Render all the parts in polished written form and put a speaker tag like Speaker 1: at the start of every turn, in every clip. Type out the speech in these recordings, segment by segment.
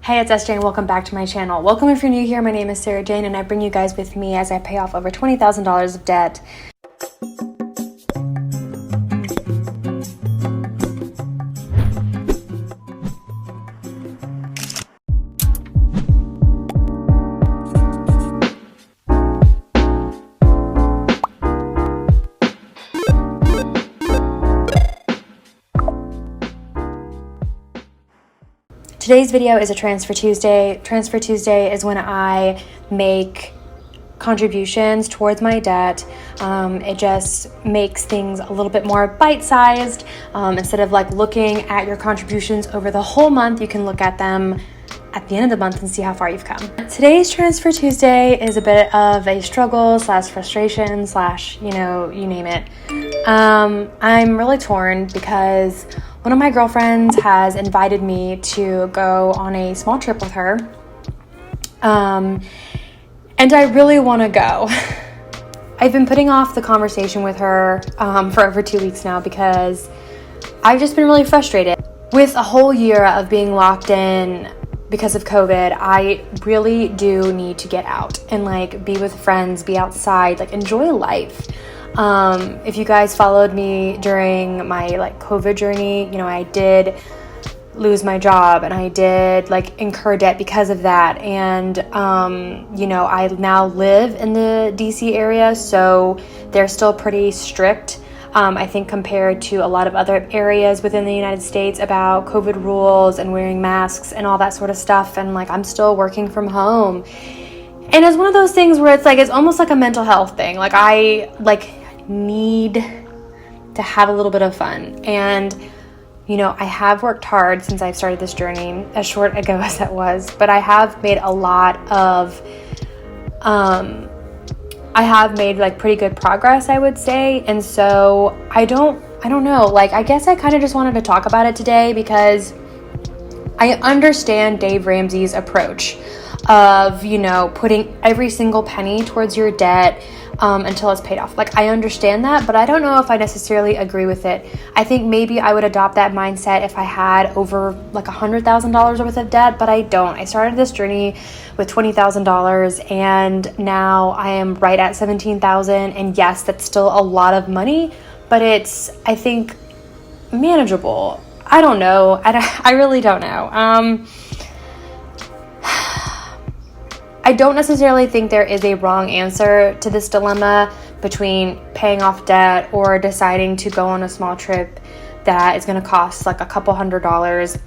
Speaker 1: Hey, it's SJ and welcome back to my channel. Welcome if you're new here. My name is Sarah Jane and I bring you guys with me as I pay off over $20,000 of debt. Today's video is a Transfer Tuesday. Transfer Tuesday is when I make contributions towards my debt. It just makes things a little bit more bite-sized. Instead of like looking at your contributions over the whole month, you can look at them at the end of the month and see how far you've come. Today's Transfer Tuesday is a bit of a struggle / frustration / you name it. I'm really torn because one of my girlfriends has invited me to go on a small trip with her. And I really want to go. I've been putting off the conversation with her for over 2 weeks now because I've just been really frustrated. With a whole year of being locked in because of COVID, I really do need to get out and like be with friends, be outside, like enjoy life. If you guys followed me during my like COVID journey, I did lose my job and I did like incur debt because of that. And, I now live in the DC area, so they're still pretty strict. I think compared to a lot of other areas within the United States about COVID rules and wearing masks and all that sort of stuff. And like, I'm still working from home. And it's one of those things where it's almost like a mental health thing. Like I need to have a little bit of fun. And, I have worked hard since I've started this journey, as short ago as that was, but I have made a lot of, like pretty good progress, I would say. And so I don't know, like, I guess I kind of just wanted to talk about it today because I understand Dave Ramsey's approach of, putting every single penny towards your debt until it's paid off. Like, I understand that, but I don't know if I necessarily agree with it. I think maybe I would adopt that mindset if I had over like $100,000 worth of debt, but I don't. I started this journey with $20,000 and now I am right at $17,000. And yes, that's still a lot of money, but it's, I think, manageable. I don't know. I really don't know. I don't necessarily think there is a wrong answer to this dilemma between paying off debt or deciding to go on a small trip that is going to cost like a couple $100s.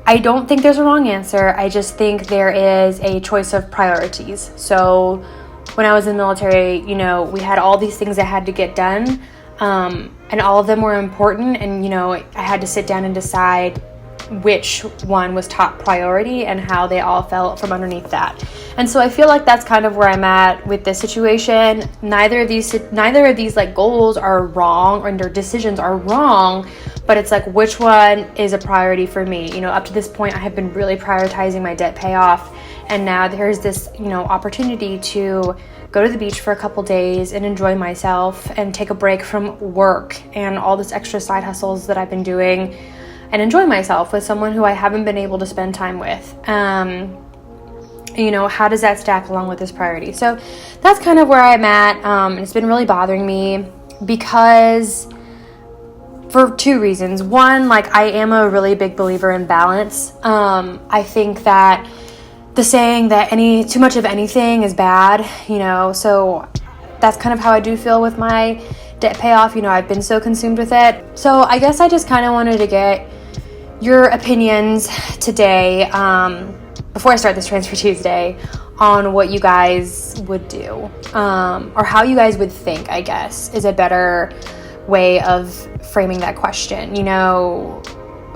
Speaker 1: I don't think there's a wrong answer. I just think there is a choice of priorities. So when I was in the military, we had all these things that had to get done, and all of them were important. And, I had to sit down and decide which one was top priority and how they all fell from underneath that. And so I feel like that's kind of where I'm at with this situation. Neither of these like goals are wrong or their decisions are wrong, but it's like, which one is a priority for me? Up to this point, I have been really prioritizing my debt payoff. And now there's this, opportunity to go to the beach for a couple days and enjoy myself and take a break from work and all this extra side hustles that I've been doing and enjoy myself with someone who I haven't been able to spend time with. How does that stack along with this priority? So that's kind of where I'm at. And it's been really bothering me because for two reasons. One, like, I am a really big believer in balance. I think that the saying that too much of anything is bad, so that's kind of how I do feel with my debt payoff. I've been so consumed with it. So I guess I just kind of wanted to get your opinions today, before I start this Transfer Tuesday, on what you guys would do, or how you guys would think, I guess, is a better way of framing that question.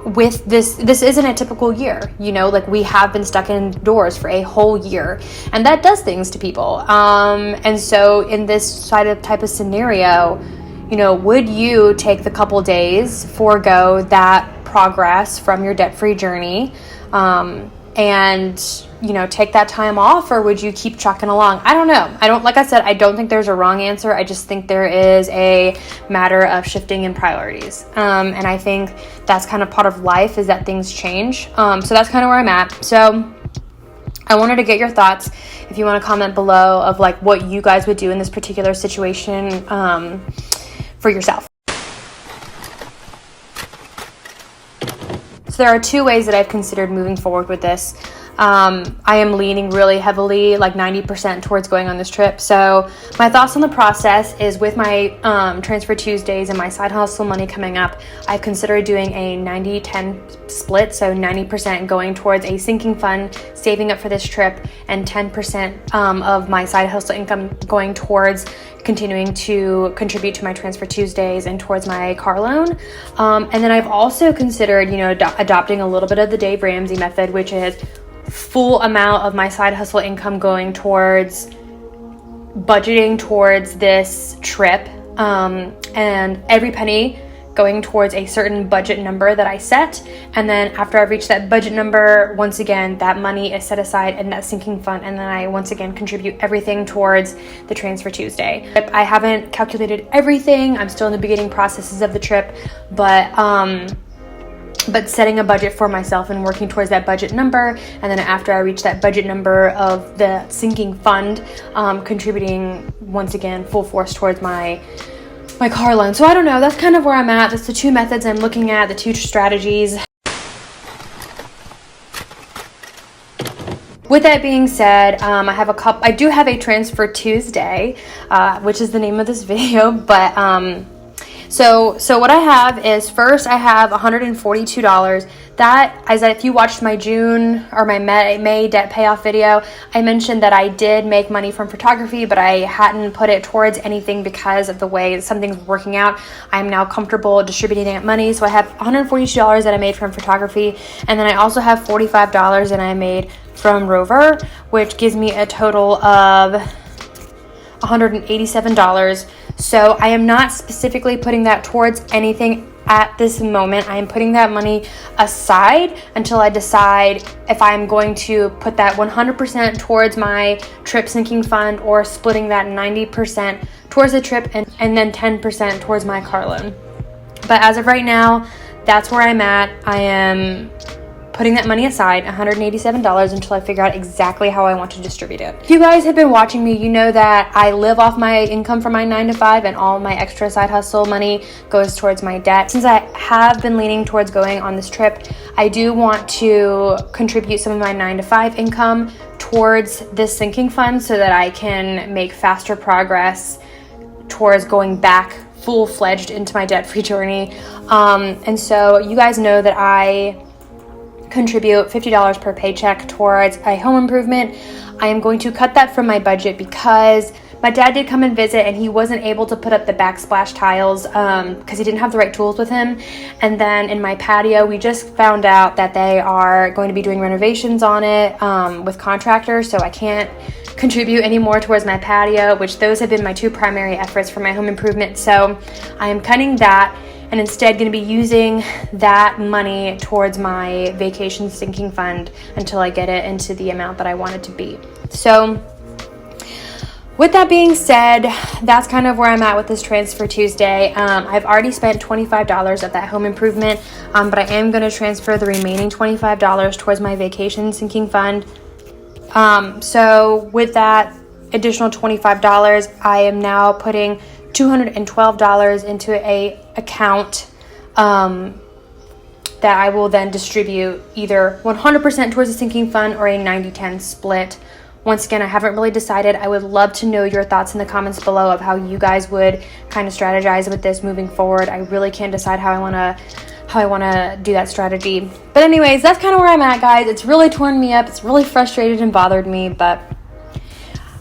Speaker 1: With this isn't a typical year, like we have been stuck indoors for a whole year, and that does things to people. And so in this type of scenario, would you take the couple days, forego that progress from your debt-free journey, and, you know, take that time off, or would you keep trucking along? I don't know. Like I said, I don't think there's a wrong answer. I just think there is a matter of shifting in priorities. And I think that's kind of part of life, is that things change. So that's kind of where I'm at. So I wanted to get your thoughts, if you want to comment below, of like what you guys would do in this particular situation for yourself. So there are two ways that I've considered moving forward with this. I am leaning really heavily, like 90% towards going on this trip. So my thoughts on the process is, with my Transfer Tuesdays and my side hustle money coming up, I've considered doing a 90-10 split. So 90% going towards a sinking fund, saving up for this trip, and 10% of my side hustle income going towards continuing to contribute to my Transfer Tuesdays and towards my car loan. And then I've also considered, you know, adopting a little bit of the Dave Ramsey method, which is full amount of my side hustle income going towards budgeting towards this trip, and every penny going towards a certain budget number that I set. And then after I've reached that budget number, once again, that money is set aside in that sinking fund, and then I once again contribute everything towards the Transfer Tuesday. I haven't calculated everything. I'm still in the beginning processes of the trip, but setting a budget for myself and working towards that budget number, and then after I reach that budget number of the sinking fund, contributing once again full force towards my car loan. So I don't know, that's kind of where I'm at. That's the two methods I'm looking at, the two strategies. With that being said, I do have a Transfer Tuesday, which is the name of this video, but so what I have is, first I have $142. That, as if you watched my June or my May debt payoff video, I mentioned that I did make money from photography, but I hadn't put it towards anything because of the way something's working out. I'm now comfortable distributing that money. So I have $142 that I made from photography, and then I also have $45 that I made from Rover, which gives me a total of $187. So I am not specifically putting that towards anything at this moment. I am putting that money aside until I decide if I'm going to put that 100% towards my trip sinking fund, or splitting that 90% towards the trip and then 10% towards my car loan. But as of right now, that's where I'm at. I am putting that money aside, $187, until I figure out exactly how I want to distribute it. If you guys have been watching me, you know that I live off my income from my 9-to-5, and all my extra side hustle money goes towards my debt. Since I have been leaning towards going on this trip, I do want to contribute some of my 9-to-5 income towards this sinking fund, so that I can make faster progress towards going back full-fledged into my debt-free journey. And so you guys know that I contribute $50 per paycheck towards a home improvement. I am going to cut that from my budget because my dad did come and visit, and he wasn't able to put up the backsplash tiles because he didn't have the right tools with him. And then in my patio, we just found out that they are going to be doing renovations on it with contractors, so I can't contribute any more towards my patio, which those have been my two primary efforts for my home improvement. So I am cutting that, and instead going to be using that money towards my vacation sinking fund until I get it into the amount that I want it to be. So with that being said, that's kind of where I'm at with this Transfer Tuesday. I've already spent $25 of that home improvement, but I am going to transfer the remaining $25 towards my vacation sinking fund. So with that additional $25, I am now putting $212 into a account that I will then distribute either 100% towards the sinking fund or a 90-10 split. Once again, I haven't really decided. I would love to know your thoughts in the comments below of how you guys would kind of strategize with this moving forward. I really can't decide how I want to do that strategy. But anyways, that's kind of where I'm at, guys. It's really torn me up. It's really frustrated and bothered me, but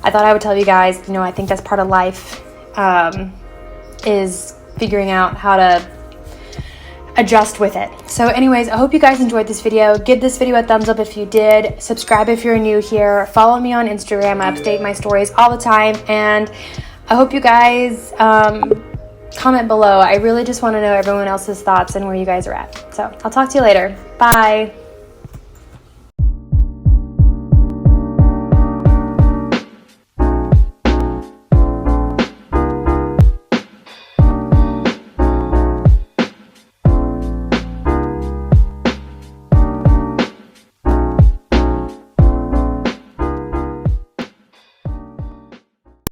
Speaker 1: I thought I would tell you guys, I think that's part of life, is figuring out how to adjust with it. So anyways, I hope you guys enjoyed this video. Give this video a thumbs up if you did. Subscribe if you're new here. Follow me on Instagram. I update my stories all the time. And I hope you guys comment below. I really just want to know everyone else's thoughts and where you guys are at. So I'll talk to you later. Bye.